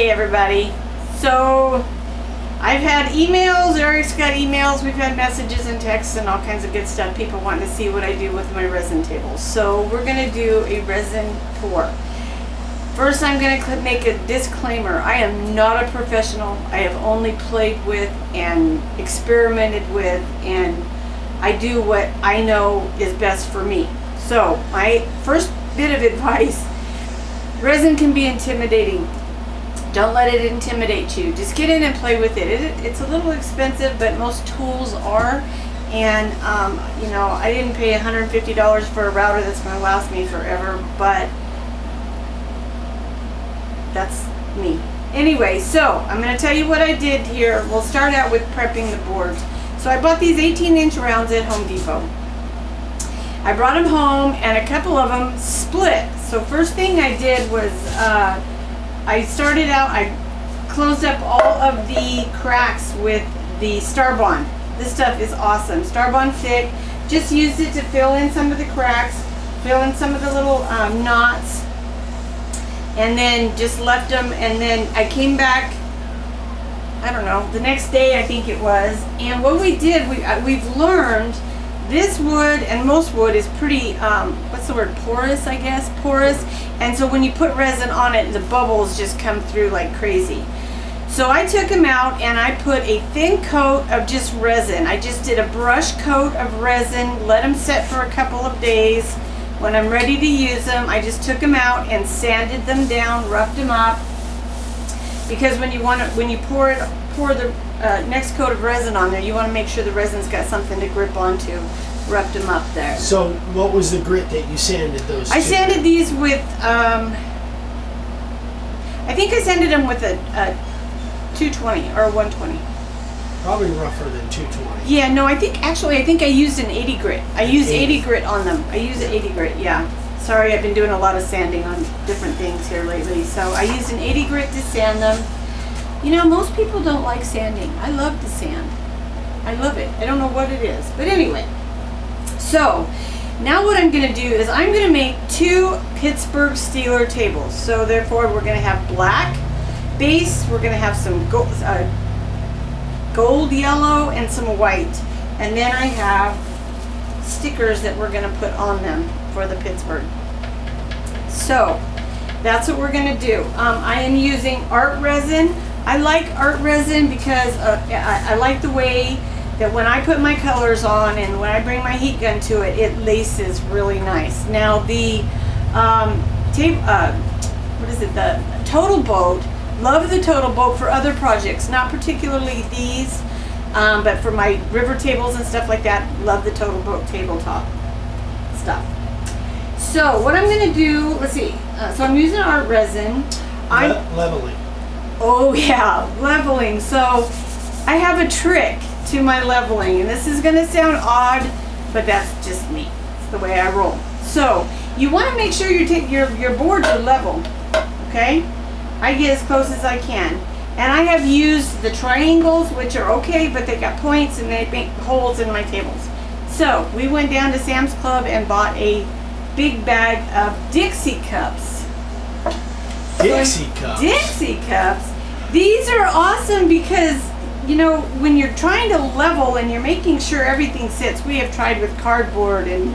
Hey everybody. So I've had emails, Eric's got emails, we've had messages and texts and all kinds of good stuff. People wanting to see what I do with my resin tables. So we're going to do a resin pour. First I'm going to make a disclaimer. I am not a professional. I have only played with and experimented with, and I do what I know is best for me. So my first bit of advice: resin can be intimidating. Don't let it intimidate you. Just get in and play with it. It's a little expensive, but most tools are. And you know, I didn't pay $150 for a router that's going to last me forever, but that's me. Anyway, so I'm going to tell you what I did here. We'll start out with prepping the boards. So I bought these 18-inch rounds at Home Depot. I brought them home and a couple of them split. So first thing I did was I started out, I closed up all of the cracks with the Starbond. This stuff is awesome. Starbond thick. Just used it to fill in some of the cracks, fill in some of the little knots, and then just left them. And then I came back, I don't know, the next day I think it was, and what we did, we've learned this wood, and most wood, is pretty, what's the word, porous, I guess, porous. And so when you put resin on it, the bubbles just come through like crazy. So I took them out and I put a thin coat of just resin. I just did a brush coat of resin, let them set for a couple of days. When I'm ready to use them, I just took them out and sanded them down, roughed them up. Because when you pour the next coat of resin on there, you want to make sure the resin's got something to grip onto. Roughed them up there. So what was the grit that you sanded those I sanded these with, I think I sanded them with a 220 or 120. Probably rougher than 220. Yeah, no, I think I used an 80 grit. I used 80 grit on them. I used 80 grit, yeah. Sorry, I've been doing a lot of sanding on different things here lately. So I used an 80 grit to sand them. You know, most people don't like sanding. I love to sand. I love it. I don't know what it is. But anyway. So, now what I'm going to do is I'm going to make 2 Pittsburgh Steeler tables. So therefore we're going to have black base, we're going to have some gold yellow, and some white. And then I have stickers that we're going to put on them for the Pittsburgh. So, that's what we're going to do. I am using art resin. I like art resin because I like the way that when I put my colors on and when I bring my heat gun to it, it laces really nice. Now the the Total Boat, love the Total Boat for other projects, not particularly these, but for my river tables and stuff like that, love the Total Boat tabletop stuff. So what I'm going to do, let's see, so I'm using art resin. Leveling. Oh yeah, leveling. So I have a trick to my leveling, and this is going to sound odd, but that's just me. It's the way I roll. So you want to make sure your boards are level. Okay, I get as close as I can, and I have used the triangles, which are okay, but they got points and they make holes in my tables. So we went down to Sam's Club and bought a big bag of Dixie cups. Dixie cups. Dixie cups. These are awesome because, you know, when you're trying to level and you're making sure everything sits, we have tried with cardboard and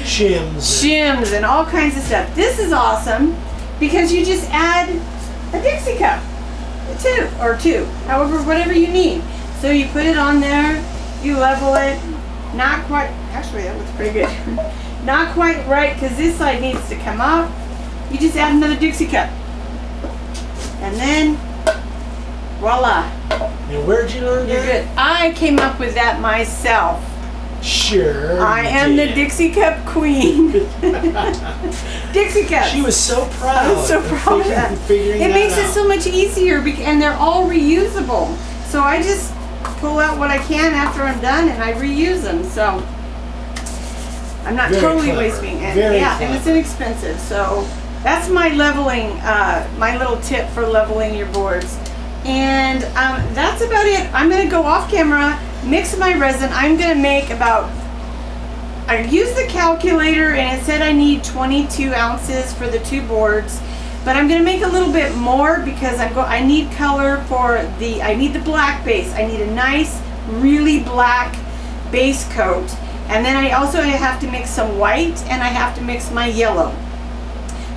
shims and all kinds of stuff. This is awesome because you just add a Dixie cup, two, however, whatever you need. So you put it on there, you level it, not quite, actually that looks pretty good. Not quite right because this side needs to come up. You just add another Dixie cup. And then, voila. And where'd you learn that? You're good. I came up with that myself. Sure. I am the Dixie Cup queen. Dixie Cups. She was so proud. I was so proud of that. It makes it so much easier, and they're all reusable. So I just pull out what I can after I'm done, and I reuse them. So I'm not totally wasting it. Yeah, and it's inexpensive. So that's my leveling, my little tip for leveling your boards. And that's about it. I'm going to go off camera, mix my resin. I'm going to make about, I used the calculator and it said I need 22 ounces for the 2 boards. but I'm gonna make a little bit more because I need color for I need the black base. I need a nice, really black base coat. And then I also have to mix some white, and I have to mix my yellow.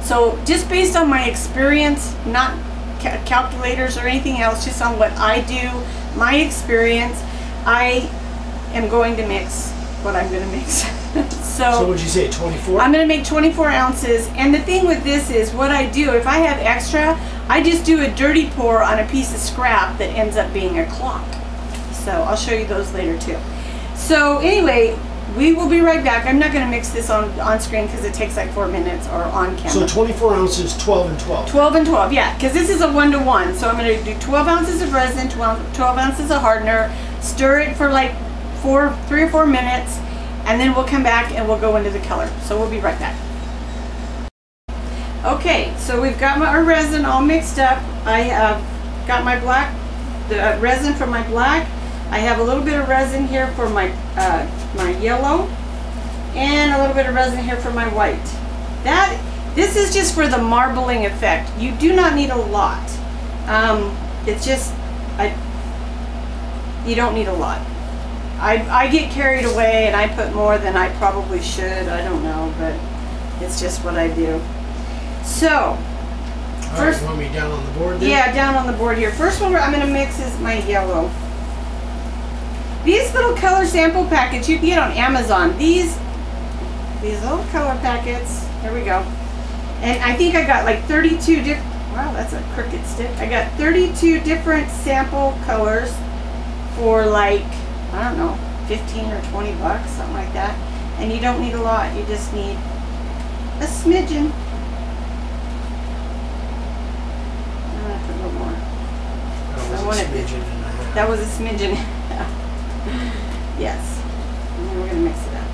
So just based on my experience, not calculators or anything else, just on what I do, my experience, I am going to mix what I'm going to mix. So would you say 24? I'm going to make 24 ounces. And the thing with this is what I do, if I have extra, I just do a dirty pour on a piece of scrap that ends up being a clock. So I'll show you those later too. So anyway, we will be right back. I'm not going to mix this on screen because it takes like 4 minutes, or on camera. So 24 ounces, 12 and 12. 12 and 12, yeah, because this is a 1-to-1. So I'm going to do 12 ounces of resin, 12 ounces of hardener, stir it for like 3 or 4 minutes, and then we'll come back and we'll go into the color. So we'll be right back. Okay, so we've got our resin all mixed up. I have got my black, the resin for my black. I have a little bit of resin here for my my yellow, and a little bit of resin here for my white. This is just for the marbling effect. You do not need a lot. It's just you don't need a lot. I get carried away and I put more than I probably should. I don't know, but it's just what I do. So first, you want me down on the board there? Yeah, down on the board here. First one I'm going to mix is my yellow. These little color sample packets you can get on Amazon. These little color packets. Here we go. And I think I got like 32 different. Wow, that's a crooked stick. I got 32 different sample colors for like, I don't know, 15 or 20 bucks, something like that. And you don't need a lot. You just need a smidgen. I'm gonna put a little more. That was a smidgen. Yes. And then we're going to mix it up.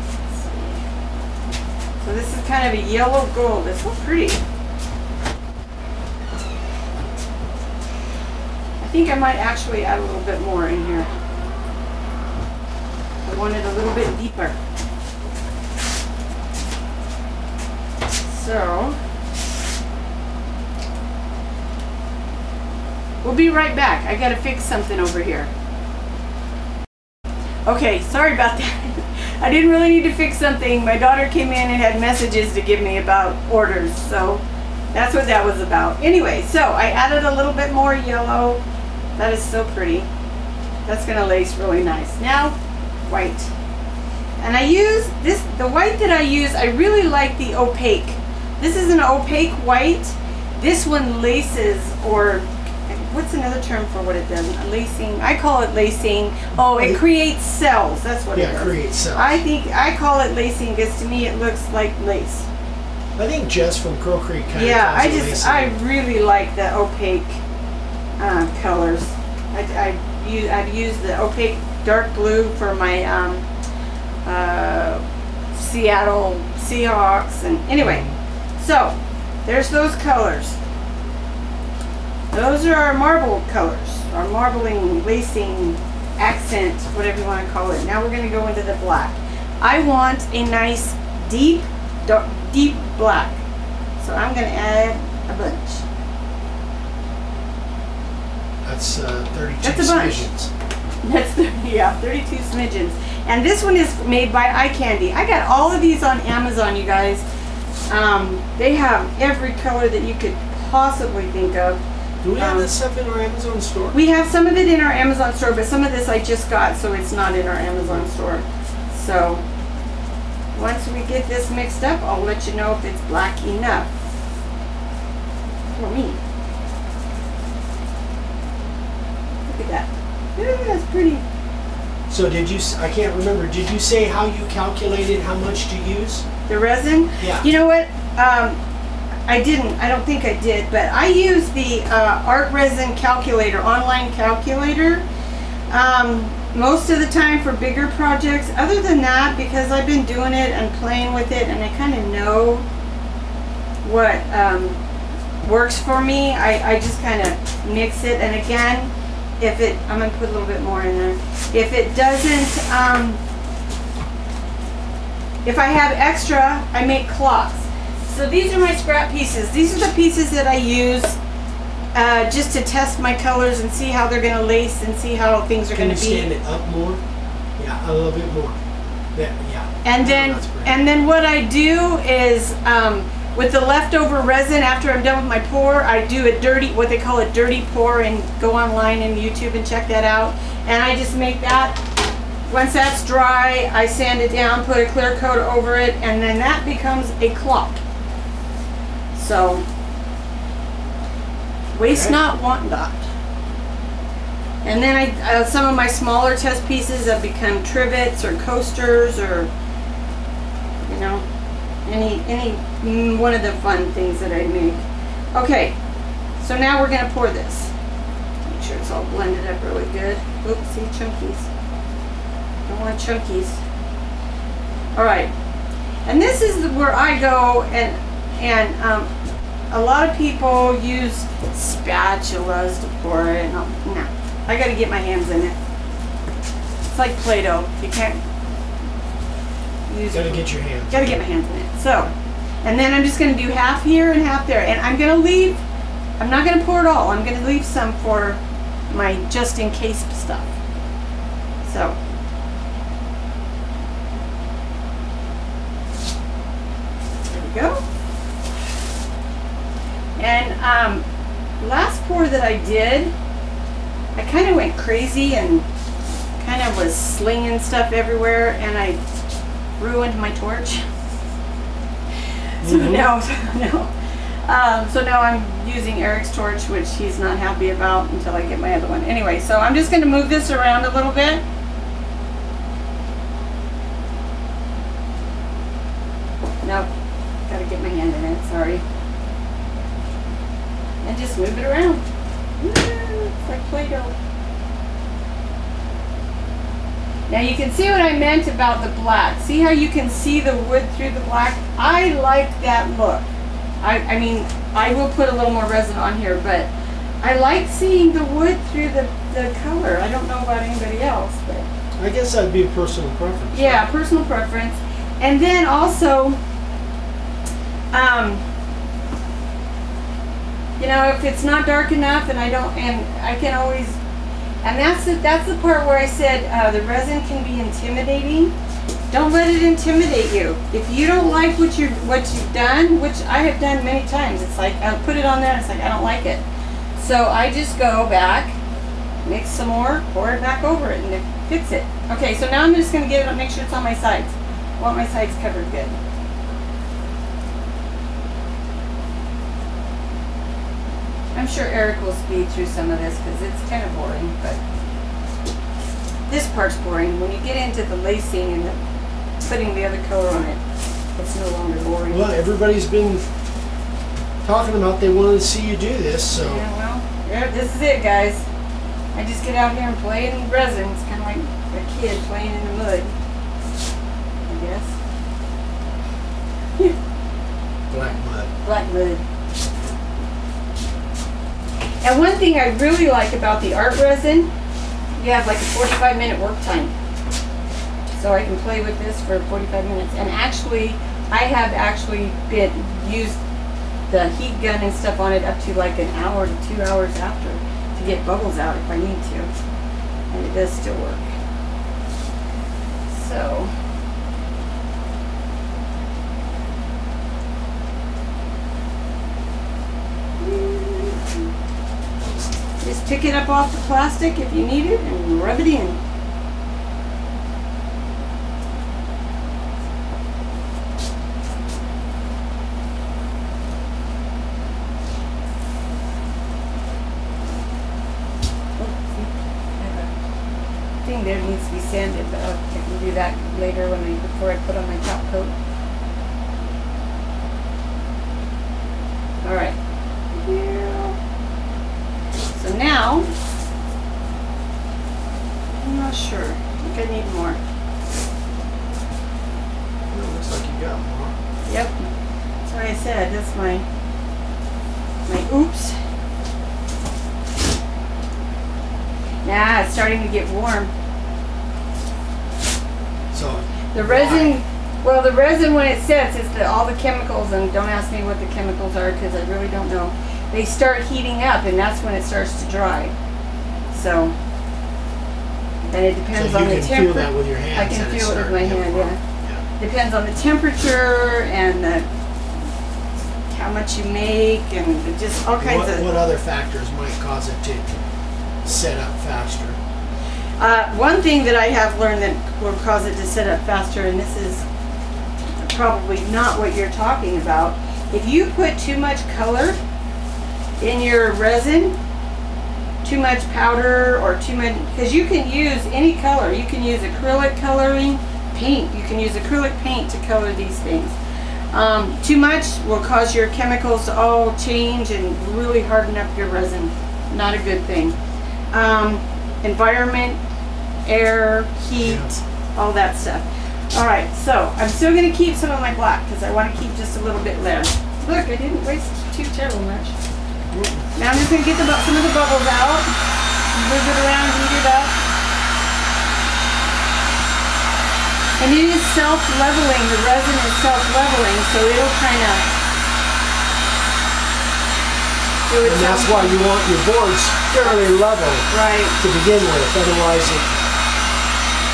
Let's see. So this is kind of a yellow gold. It's so pretty. I think I might actually add a little bit more in here. I want it a little bit deeper. So we'll be right back. I got to fix something over here. Okay, sorry about that. I didn't really need to fix something. My daughter came in and had messages to give me about orders, so that's what that was about. Anyway, so I added a little bit more yellow. That is so pretty. That's gonna lace really nice. Now, white. And I use this, the white that I use, I really like the opaque. This is an opaque white. This one laces, or what's another term for what it does? Lacing. I call it lacing. Oh, it creates cells. That's what it does. Yeah, creates cells. I call it lacing because to me it looks like lace. I think Jess from Crow Creek kind of I really like the opaque colors. I've used the opaque dark blue for my Seattle Seahawks, and anyway, so there's those colors. Those are our marble colors, our marbling, lacing, accent, whatever you want to call it. Now we're going to go into the black. I want a nice deep, dark, deep black. So I'm going to add a bunch. That's 32 That's a bunch. smidgens. That's 32 smidgens. And this one is made by Eye Candy. I got all of these on Amazon, you guys. They have every color that you could possibly think of. Do we have this stuff in our Amazon store? We have some of it in our Amazon store, but some of this I just got, so it's not in our Amazon store. So once we get this mixed up, I'll let you know if it's black enough for me. Look at that. Ooh, that's pretty. So did you, I can't remember, did you say how you calculated how much to use? The resin? Yeah. You know what? I didn't. I don't think I did, but I use the Art Resin calculator, online calculator, most of the time for bigger projects. Other than that, because I've been doing it and playing with it and I kind of know what works for me, I just kind of mix it. And again, if it, I'm going to put a little bit more in there. If it doesn't, if I have extra, I make cloths. So these are my scrap pieces. These are the pieces that I use just to test my colors and see how they're going to lace and see how things are going to be. Can you stand it up more? Yeah, a little bit more. Yeah. And then what I do is with the leftover resin, after I'm done with my pour, I do a dirty, what they call a dirty pour, and go online and YouTube and check that out. And I just make that. Once that's dry, I sand it down, put a clear coat over it, and then that becomes a clock. So, waste not, want not. And then some of my smaller test pieces have become trivets or coasters, or you know, any one of the fun things that I make. Okay, so now we're gonna pour this. Make sure it's all blended up really good. Oops, see, chunkies. Don't want chunkies. All right, and this is where I go, and a lot of people use spatulas to pour it. No, I got to get my hands in it. It's like Play-Doh. You can't use it. Got to get your hands. Got to get my hands in it. So, and then I'm just going to do half here and half there, and I'm going to leave. I'm not going to pour it all. I'm going to leave some for my just in case stuff. So. Go. And last pour that I did, I kind of went crazy and kind of was slinging stuff everywhere, and I ruined my torch. So now I'm using Eric's torch, which he's not happy about until I get my other one. Anyway, so I'm just going to move this around a little bit. Nope. Got to get my hand in it, sorry. And just move it around. It's like Play-Doh. Now you can see what I meant about the black. See how you can see the wood through the black? I like that look. I mean, I will put a little more resin on here, but I like seeing the wood through the color. I don't know about anybody else, but I guess that'd be a personal preference. Yeah, right? Personal preference. And then also, you know, if it's not dark enough, and I can always, and that's the part where I said the resin can be intimidating. Don't let it intimidate you. If you don't like what you've done, which I have done many times, it's like I'll put it on there and it's like I don't like it. So I just go back, mix some more, pour it back over it, and fix it. Okay, so now I'm just going to get it, make sure it's on my sides. I want my sides covered good. I'm sure Eric will speed through some of this because it's kind of boring, but this part's boring. When you get into the lacing and putting the other color on it, it's no longer boring. Well, everybody's been talking about they wanted to see you do this, so. Yeah, well, yeah, this is it, guys. I just get out here and play in resin. It's kind of like a kid playing in the mud, I guess. Black mud. Black mud. And one thing I really like about the art resin, you have like a 45-minute work time. So I can play with this for 45 minutes. And actually, I have actually used the heat gun and stuff on it up to like an hour to 2 hours after to get bubbles out if I need to. And it does still work. So. Just pick it up off the plastic if you need it and rub it in. Thing there needs to be sanded, but I can do that later before I put on my top coat. All right. So now, I'm not sure. I think I need more. Well, looks like you got more. Yep. That's what I said. That's my oops. Nah, it's starting to get warm. So the resin Well, the resin, when it sets, it's all the chemicals, and don't ask me what the chemicals are because I really don't know. They start heating up, and that's when it starts to dry. So, and it depends on the temperature. You can feel that with your hands. I can feel it with my hand, yeah. Depends on the temperature and how much you make, and just all kinds of... What other factors might cause it to set up faster? One thing that I have learned that will cause it to set up faster, and this is probably not what you're talking about, if you put too much color in your resin, too much powder or too much, because you can use any color. You can use acrylic coloring, paint. You can use acrylic paint to color these things. Too much will cause your chemicals to all change and really harden up your resin. Not a good thing. Environment, air, heat, all that stuff. Alright, so I'm still going to keep some of my black because I want to keep just a little bit there. Look, I didn't waste too terrible much. Now I'm just going to get some of the bubbles out, move it around, heat it up. And it is self-leveling. The resin is self-leveling, so it'll kind of do its own. And that's why you want your boards fairly level to begin with. Otherwise,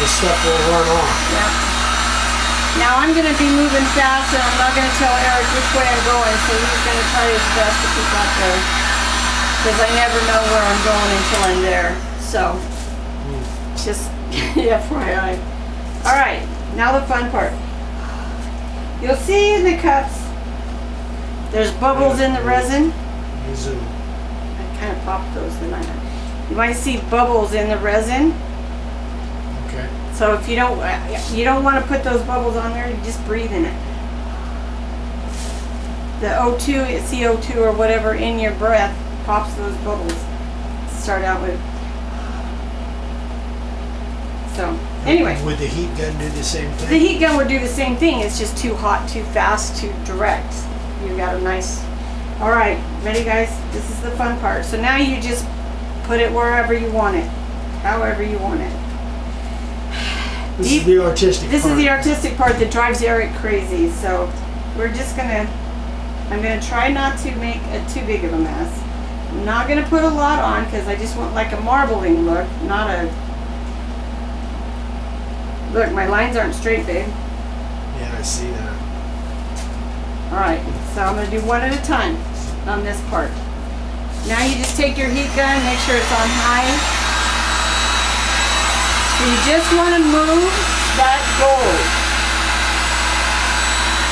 the stuff will run off. Yeah. Now I'm going to be moving fast, and I'm not going to tell Eric which way I'm going, so he's going to try his best to keep up there. Because I never know where I'm going until I'm there. So, just FYI. Alright, now the fun part. You'll see in the cups, there's bubbles in the resin. I kind of popped those, didn't I? You might see bubbles in the resin. Okay. So if you don't want to put those bubbles on there, you just breathe in it. The O2, CO2 or whatever in your breath pops those bubbles. Start out with. So, anyway. Would the heat gun do the same thing? The heat gun would do the same thing. It's just too hot, too fast, too direct. You've got a nice... Alright, ready guys? This is the fun part. So now you just put it wherever you want it. However you want it. This is the artistic part. This is the artistic part that drives Eric crazy. So, we're just going to... I'm going to try not to make too big of a mess. I'm not going to put a lot on because I just want like a marbling look, not a... Look, my lines aren't straight, babe. Yeah, I see that. Alright, so I'm going to do one at a time on this part. Now you just take your heat gun, make sure it's on high. So you just want to move that gold.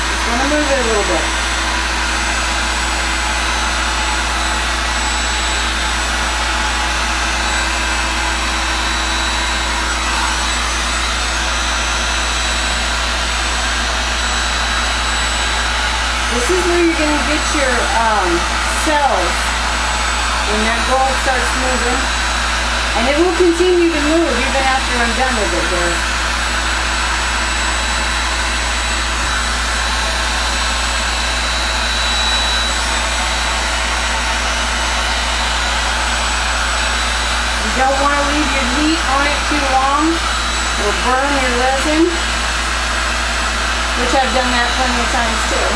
Just want to move it a little bit. This is where you're going to get your cells when that gold starts moving. And it will continue to move even after I'm done with it there. You don't want to leave your heat on it too long. It'll burn your resin, which I've done that plenty of times too.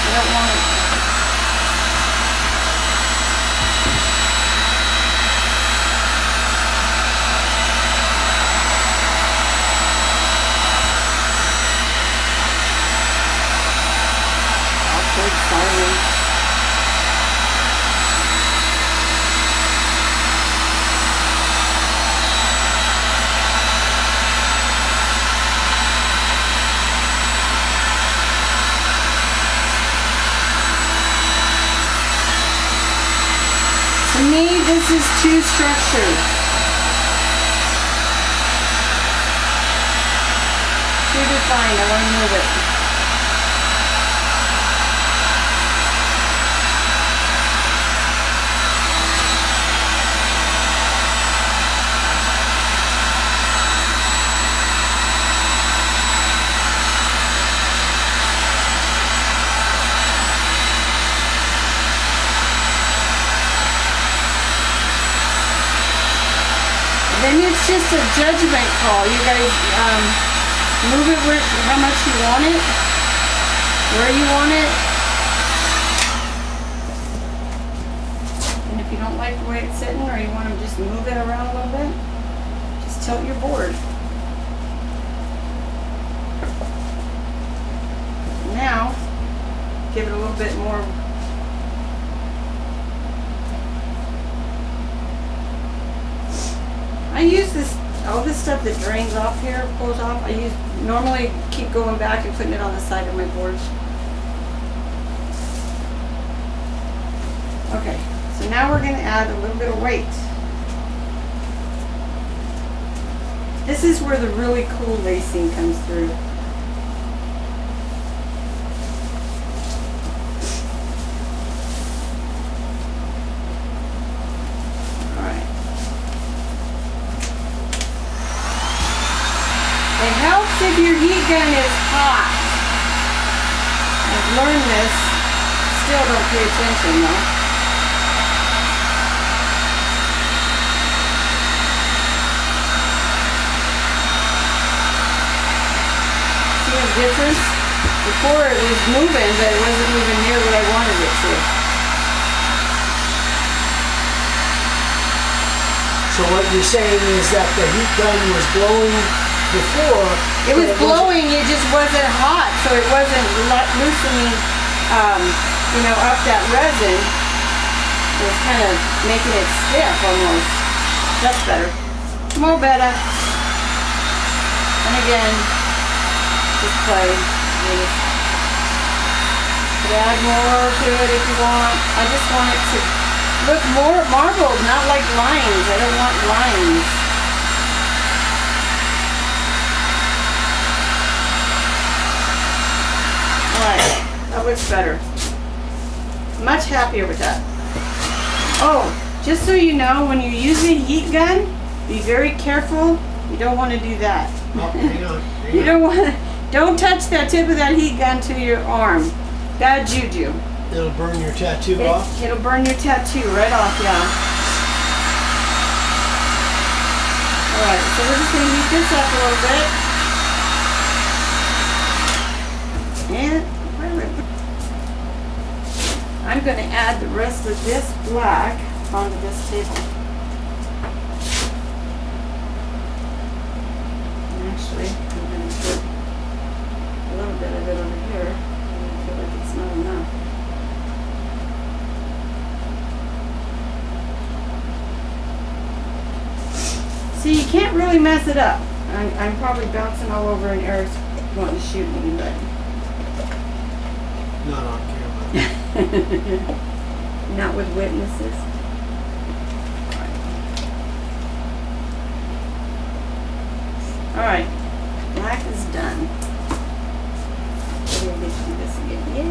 You don't want it. Awkward silence. To me, this is too structured. Too defined. I want to move it. Then it's just a judgment call. You guys, Move it where, how much you want it, where you want it. And if you don't like the way it's sitting, or you want to just move it around a little bit, just tilt your board. Now, give it a little bit more. I use this, all this stuff that drains off here, pulls off. I normally keep going back and putting it on the side of my board. Okay, so now we're going to add a little bit of weight. This is where the really cool lacing comes through. It helps if your heat gun is hot. I've learned this. Still don't pay attention though. See the difference? Before it was moving, but it wasn't moving near what I wanted it to. So what you're saying is that the heat gun was blowing before. It was blowing, it just wasn't hot, so it wasn't loosening, you know, up that resin. It was kind of making it stiff almost. That's better. More better. And again, just play. Could add more to it if you want. I just want it to look more marbled, not like lines. I don't want lines. Alright, that looks better. Much happier with that. Oh, just so you know, when you use a heat gun, be very careful. You don't want to do that. Oh, hang on. You don't want to, don't touch that tip of that heat gun to your arm. Bad juju. It'll burn your tattoo off? It'll burn your tattoo right off, yeah. Alright, so we're just going to heat this up a little bit. And I'm going to add the rest of this black onto this table. And actually, I'm going to put a little bit of it over here. I feel like it's not enough. See, you can't really mess it up. I'm probably bouncing all over and Eric's wanting to shoot me, but not on camera. not with witnesses. Alright, black is done. We're going to get through this again. Yay!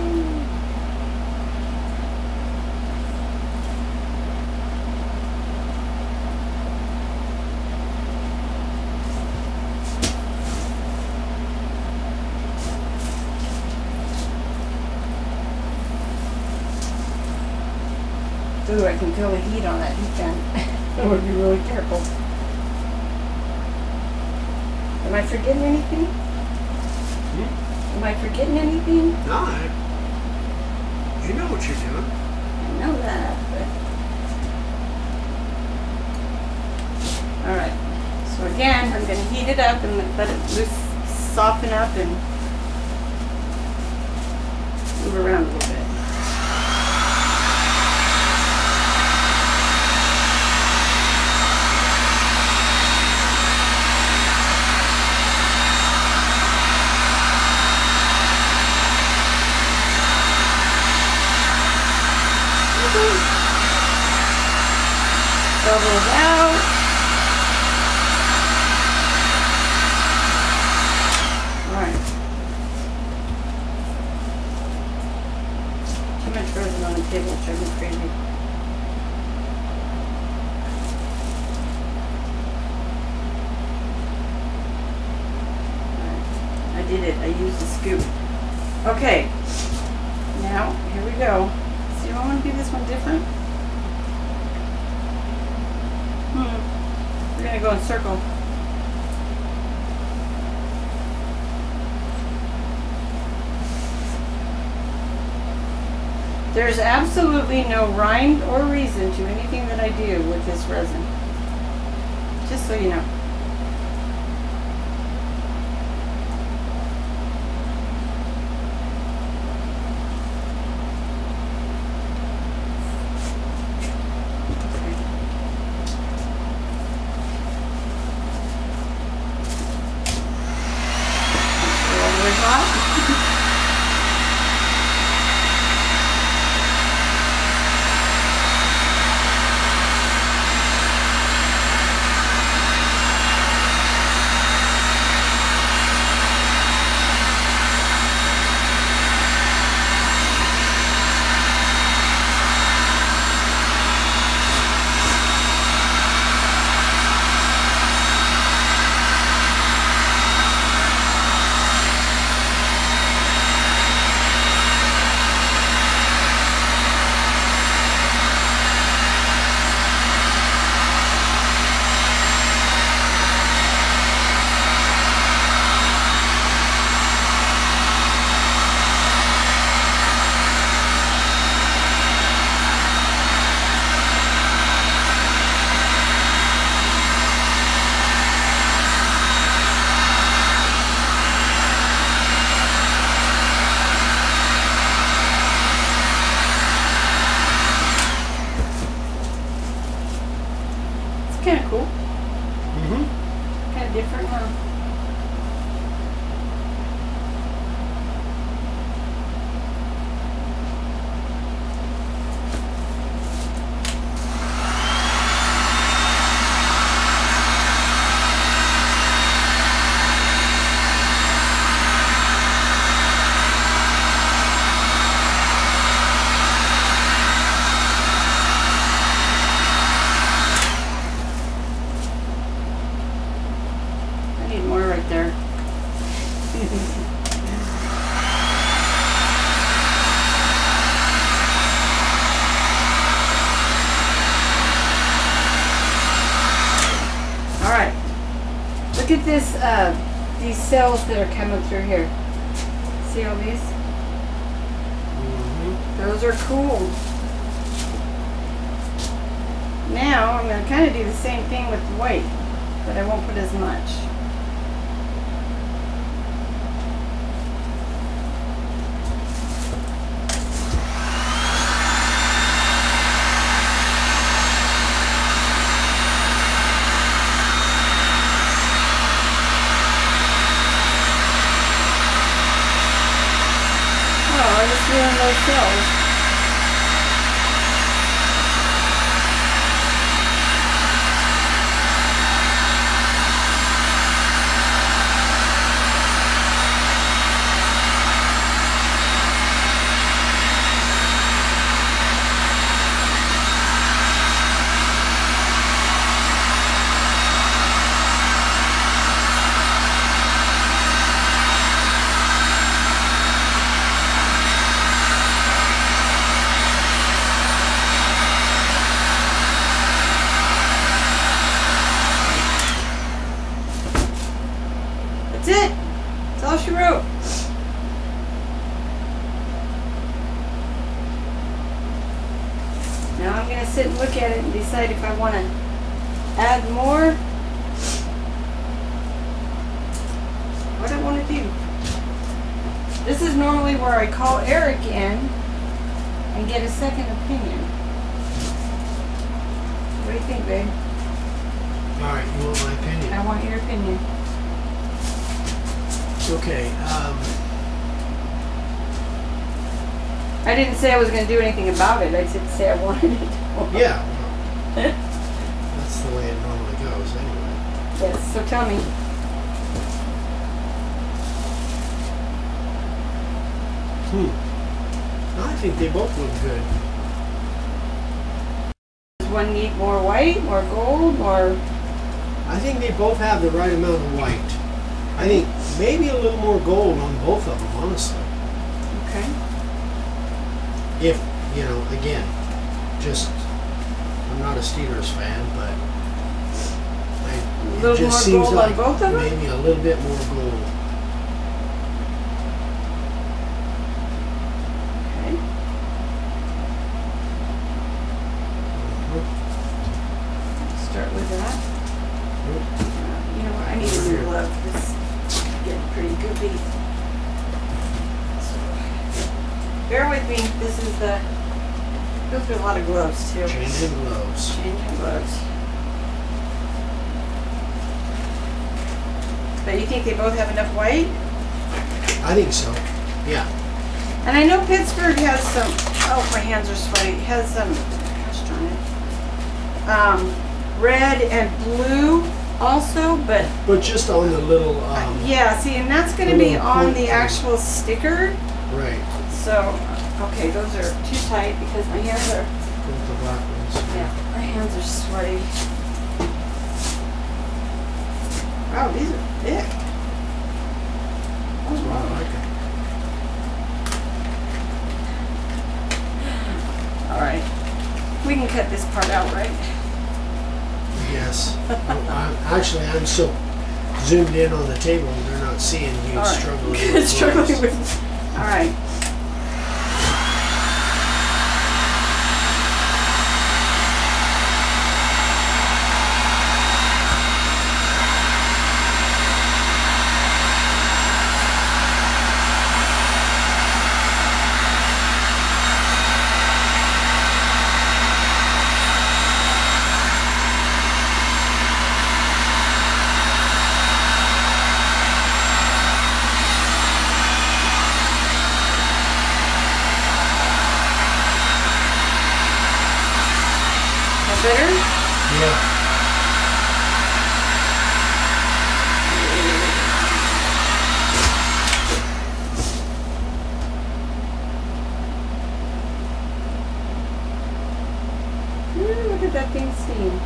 Ooh, I can feel the heat on that heat gun. I would be really careful. Am I forgetting anything? Am I forgetting anything? No, you know what you're doing. I know that, but... Alright. So again, I'm going to heat it up and let it soften up and move around a little bit. Bubbles out. Alright. Too much resin on the table, it's driving me crazy. Alright. I did it. I used the scoop. Okay. Now, here we go. So I want to do this one different. We're going to go in circle. There's absolutely no rhyme or reason to anything that I do with this resin. Just so you know. Kind of cool. Kind of different, huh? More right there. All right. Look at this. These cells that are coming through here. See all these? Those are cool. Now I'm going to kind of do the same thing with the white, but I won't put as much. I just ruined those cells. That's it. That's all she wrote. Now I'm going to sit and look at it and decide if I want to add more. What I want to do. This is normally where I call Eric in and get a second opinion. What do you think, babe? Alright, you want my opinion? I want your opinion. Okay, I didn't say I was going to do anything about it. I did say I wanted it. Yeah. That's the way it normally goes anyway. Yes, so tell me. I think they both look good. Does one need more white, more gold, or? I think they both have the right amount of white. I think maybe a little more gold on both of them, honestly. Okay. If, you know, again, just, I'm not a Steelers fan, but it just seems like both of them? maybe a little bit more gold. Okay. prepping. This is the, go through a lot of gloves too. Changing gloves. Changing gloves. But you think they both have enough white? I think so. Yeah. And I know Pittsburgh has some, oh, my hands are sweaty, has some, gosh darn it, red and blue also, but just on the little, yeah, see, and that's going to be on the actual sticker. Right. So, okay, those are too tight because my hands are, The black ones. yeah, my hands are sweaty. Wow, these are thick. That's what I like it. All right, we can cut this part out, right? Yes. I'm so zoomed in on the table, they're not seeing you struggling with struggling with. All right. Better? Yeah. Look at that thing steam.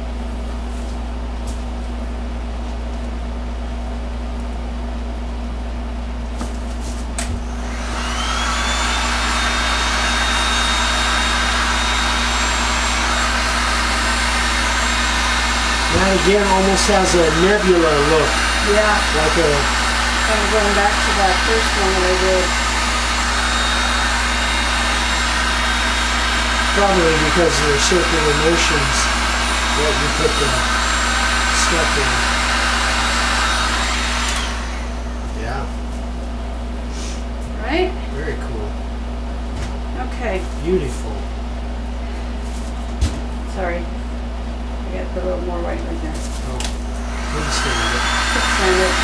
That again almost has a nebula look. Yeah. Like a... Kind of going back to that first one that I did. Probably because of the circular motions that you put the stuff in. Yeah. Right? Very cool. Okay. Beautiful. Sorry. I gotta put a little more white right there. Oh, couldn't stand it. Couldn't stand it.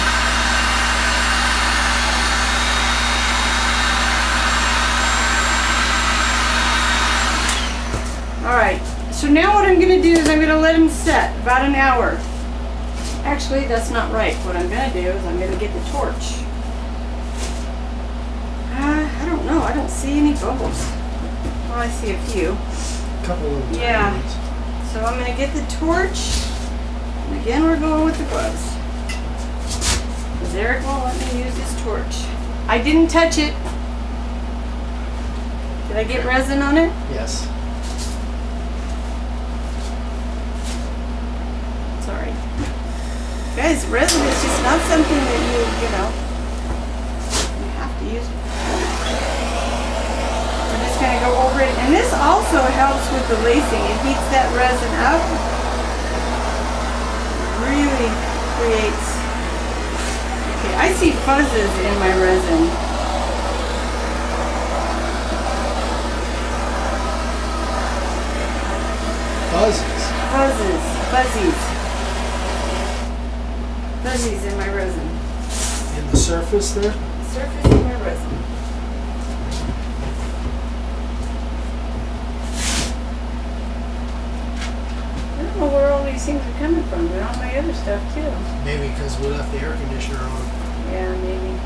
Alright, so now what I'm going to do is I'm going to let them set about an hour. Actually, that's not right. What I'm going to do is I'm going to get the torch. I don't know. I don't see any bubbles. Well, I see a few. A couple of Yeah. tiny ones. So I'm going to get the torch. And again, we're going with the gloves. Because Eric won't let me use his torch. I didn't touch it. Did I get resin on it? Yes. Sorry. Guys, resin is just not something that you know, you have to use. We're just going to go over it. And this also helps with the lacing. It heats that resin up. Really creates... Okay, I see fuzzes in my resin. Fuzzies. Fuzzies. Fuzzies in my resin. In the surface there? Surface in my resin. I don't know where all these things are coming from, but all my other stuff too. Maybe because we left the air conditioner on. Yeah, maybe.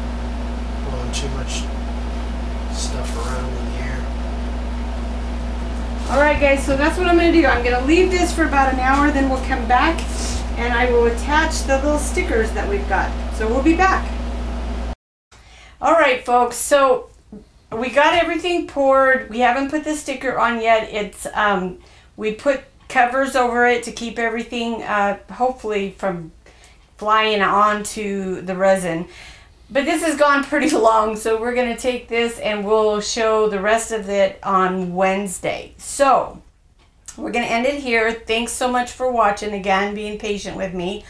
Blowing too much stuff around in the air. Alright guys, so that's what I'm going to do. I'm going to leave this for about an hour, then we'll come back and I will attach the little stickers that we've got. So we'll be back. Alright folks, so we got everything poured. We haven't put the sticker on yet. It's we put covers over it to keep everything hopefully from flying onto the resin. But this has gone pretty long, so we're going to take this and we'll show the rest of it on Wednesday. So we're going to end it here. Thanks so much for watching, again, being patient with me.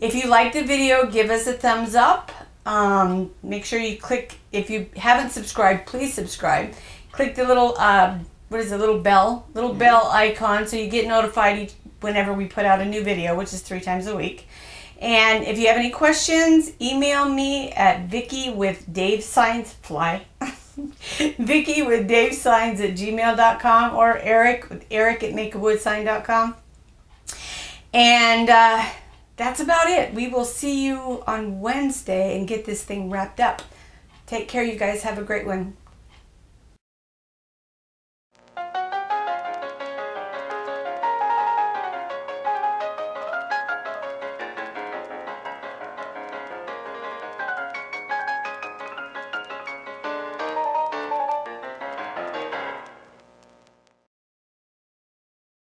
If you like the video, give us a thumbs up. Make sure you click, if you haven't subscribed, please subscribe. click the little, what is it, little bell icon, so you get notified whenever we put out a new video, which is 3 times a week. And if you have any questions, email me at Vicki with Dave Signs Fly. Vicki with Dave Signs at gmail.com, or Eric with Eric at makeawoodsign.com. And that's about it. We will see you on Wednesday and get this thing wrapped up. Take care, you guys. Have a great one.